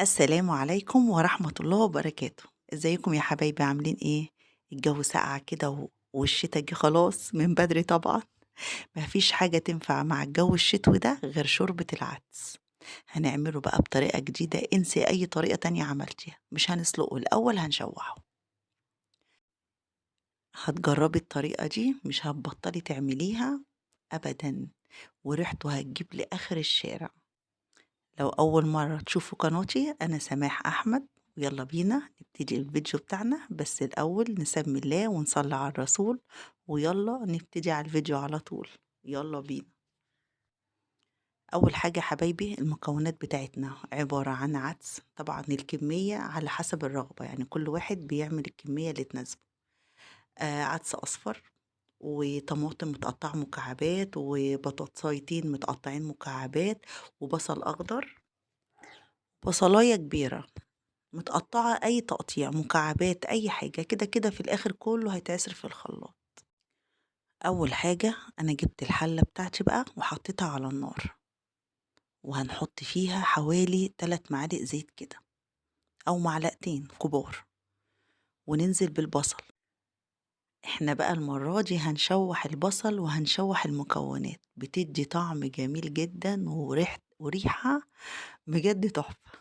السلام عليكم ورحمة الله وبركاته. ازيكم يا حبايبي عاملين ايه؟ الجو ساقع كده والشتا جه خلاص من بدري طبعا. مفيش حاجة تنفع مع الجو الشتوي ده غير شوربة العدس. هنعمله بقى بطريقة جديدة، انسي اي طريقة تانية عملتيها. مش هنسلقه الاول، هنشوحه. هتجربي الطريقة دي مش هتبطلي تعمليها ابدا، وريحته هتجيب لآخر الشارع. لو أول مرة تشوفوا قناتي أنا سماح أحمد، ويلا بينا نبتدي الفيديو بتاعنا. بس الأول نسمي الله ونصلي على الرسول، ويلا نبتدي على الفيديو على طول. يلا بينا. أول حاجة حبايبي، المكونات بتاعتنا عبارة عن عدس. طبعا الكمية على حسب الرغبة، يعني كل واحد بيعمل الكمية اللي تناسبه. عدس أصفر، وطماطم متقطعة مكعبات، وبطاطسايتين متقطعين مكعبات، وبصل أخضر، بصلاية كبيرة متقطعة أي تقطيع مكعبات، أي حاجة كده كده في الآخر كله هيتعصر في الخلاط. أول حاجة أنا جبت الحلة بتاعتي بقى وحطيتها على النار، وهنحط فيها حوالي 3 معالق زيت كده، أو معلقتين كبار، وننزل بالبصل. احنا بقى المرة دي هنشوح البصل وهنشوح المكونات، بتدي طعم جميل جدا وريحة بجد تحفة.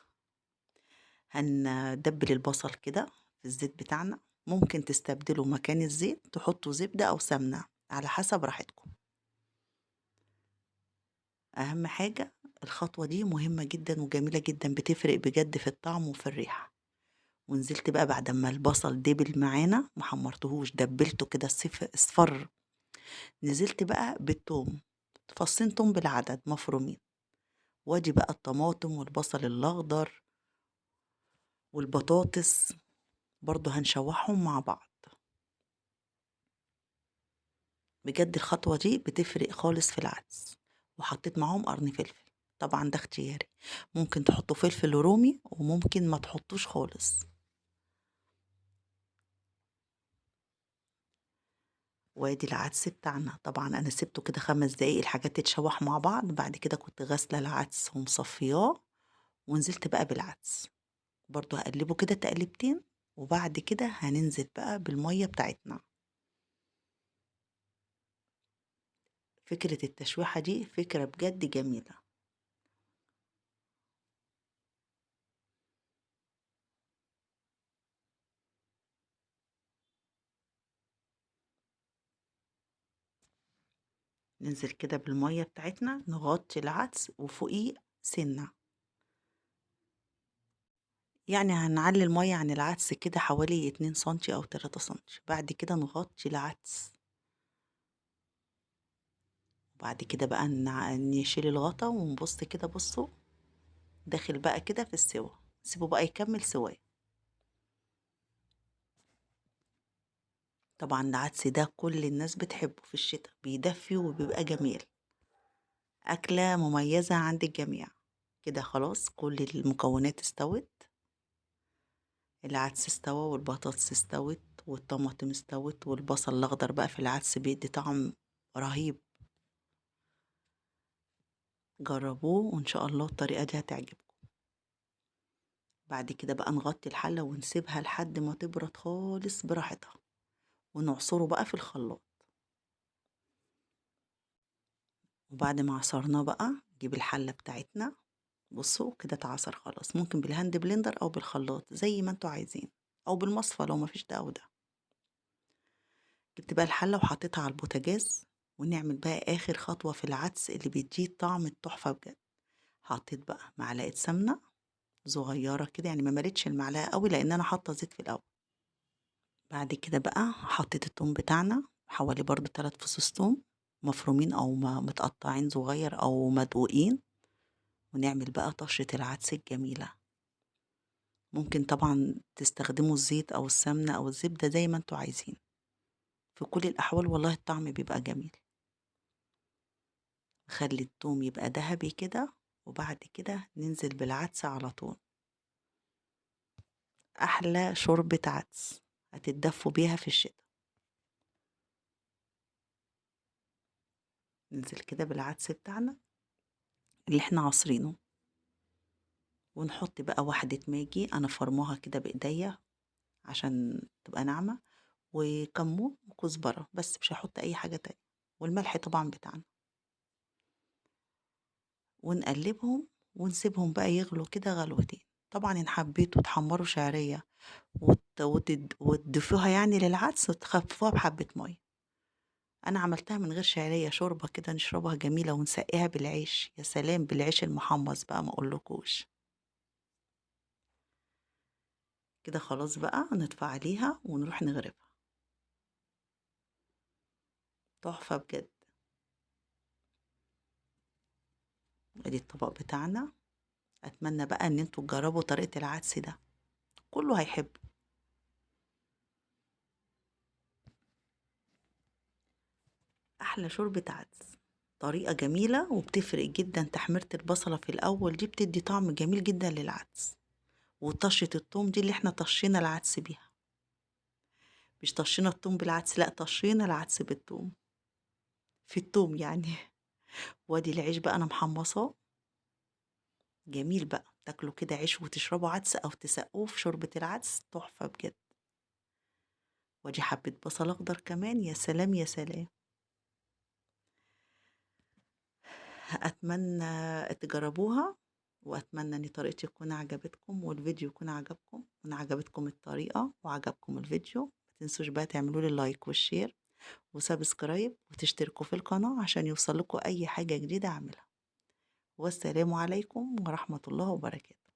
هندبل البصل كده في الزيت بتاعنا. ممكن تستبدلوا مكان الزيت تحطوا زبدة أو سمنة على حسب راحتكم. أهم حاجة، الخطوة دي مهمة جدا وجميلة جدا، بتفرق بجد في الطعم وفي الريحة. ونزلت بقى بعد ما البصل دبل معانا، محمرتهوش، دبلته كده اصفر. نزلت بقى بالثوم، فصين توم بالعدد مفرومين. وادي بقى الطماطم والبصل الأخضر والبطاطس، برضو هنشوحهم مع بعض. بجد الخطوة دي بتفرق خالص في العدس. وحطيت معاهم قرن فلفل، طبعا ده اختياري. ممكن تحطوا فلفل رومي وممكن ما تحطوش خالص. وادي العدس بتاعنا، طبعا انا سبته كده 5 دقايق الحاجات تتشوح مع بعض. بعد كده كنت غاسلة العدس ومصفياه، ونزلت بقى بالعدس. برضو هقلبه كده تقلبتين، وبعد كده هننزل بقى بالمية بتاعتنا. فكرة التشويحة دي فكرة بجد جميلة. ننزل كده بالمية بتاعتنا، نغطي العدس وفوقيه سنة. يعني هنعلي المية عن العدس كده حوالي 2 سنتي أو 3 سنتي. بعد كده نغطي العدس، وبعد كده بقى نشيل الغطا ونبص كده. بصوا، داخل بقى كده في السوا. سيبه بقى يكمل سواه. طبعا العدس ده كل الناس بتحبه في الشتاء، بيدفي وبيبقى جميل. أكلة مميزة عند الجميع. كده خلاص كل المكونات استوت. العدس استوى، والبطاطس استوت، والطماطم استوت، والبصل الأخضر بقى في العدس بيدي طعم رهيب. جربوه وإن شاء الله الطريقة دي هتعجبكم. بعد كده بقى نغطي الحلة ونسيبها لحد ما تبرد خالص براحتها، ونعصره بقى في الخلاط. وبعد ما عصرناه بقى نجيب الحلة بتاعتنا. بصوا كده اتعصر خلاص. ممكن بالهاند بلندر أو بالخلاط زي ما انتوا عايزين، أو بالمصفى لو مفيش ده أو ده. جبت بقى الحلة وحطيتها على البوتاجاز، ونعمل بقى آخر خطوة في العدس اللي بيديه طعم التحفة بجد. حطيت بقى معلقة سمنة صغيرة كده، يعني ما مليتش المعلقة قوي لأن أنا حاطة زيت في الأول. بعد كده بقى حطيت التوم بتاعنا، حوالي برضو 3 فصوص توم مفرومين أو متقطعين صغير أو مدقوقين. ونعمل بقى طشة العدس الجميلة. ممكن طبعا تستخدموا الزيت أو السمنة أو الزبدة زي ما انتوا عايزين. في كل الأحوال والله الطعم بيبقى جميل. خلي التوم يبقى ذهبي كده، وبعد كده ننزل بالعدس على طول. أحلى شوربة عدس هتتدفوا بيها في الشتاء. ننزل كده بالعدس بتاعنا اللي احنا عصرينه. ونحط بقى واحدة ماجي أنا فرماها كده بإيديا عشان تبقى ناعمة، وكمون وكزبرة، بس مش هاحط أي حاجة تانية، والملح طبعًا بتاعنا، ونقلّبهم ونسيبهم بقى يغلوا كده غلوتين. طبعًا إن حبيتوا تحمّروا شعرية وتضيفوها يعني للعدس وتخفّفوها بحبّة مَيّة. أنا عملتها من غير شعرية، شوربة كده نشربها جميلة ونسقّيها بالعيش، يا سلام بالعيش المحمّص بقى ما أقولكوش. كده خلاص بقى نطفي عليها ونروح نغرفها، تحفة بجد. أدي الطبق بتاعنا، أتمنى بقى إن أنتم تجرّبوا طريقة العدس ده، كُلّه هيحبه. أحلى شوربة عدس، طريقة جميلة وبتفرق جدًا تحميرة البصلة في الأول دي بتدّي طعم جميل جدًا للعدس، وطشة التوم دي اللي إحنا طشينا العدس بيها، مش طشينا التوم بالعدس لأ، طشينا العدس بالتوم، في التوم يعني. وادي العيش بقى أنا محمصاه، جميل بقى، تاكلوا كده عيش وتشربوا عدس أو تسقّوه في شوربة العدس، تحفة بجد. وادي حبة بصل أخضر كمان، يا سلام، يا سلام. أتمنى تجربوها، وأتمنى إن طريقتي تكون عجبتكم والفيديو يكون عجبكم، وإن عجبتكم الطريقة وعجبكم الفيديو، ما تنسوش بقى تعملوا لي لايك والشير وسبسكرايب وتشتركوا في القناة عشان يوصل لكم أي حاجة جديدة أعملها. والسلام عليكم ورحمة الله وبركاته.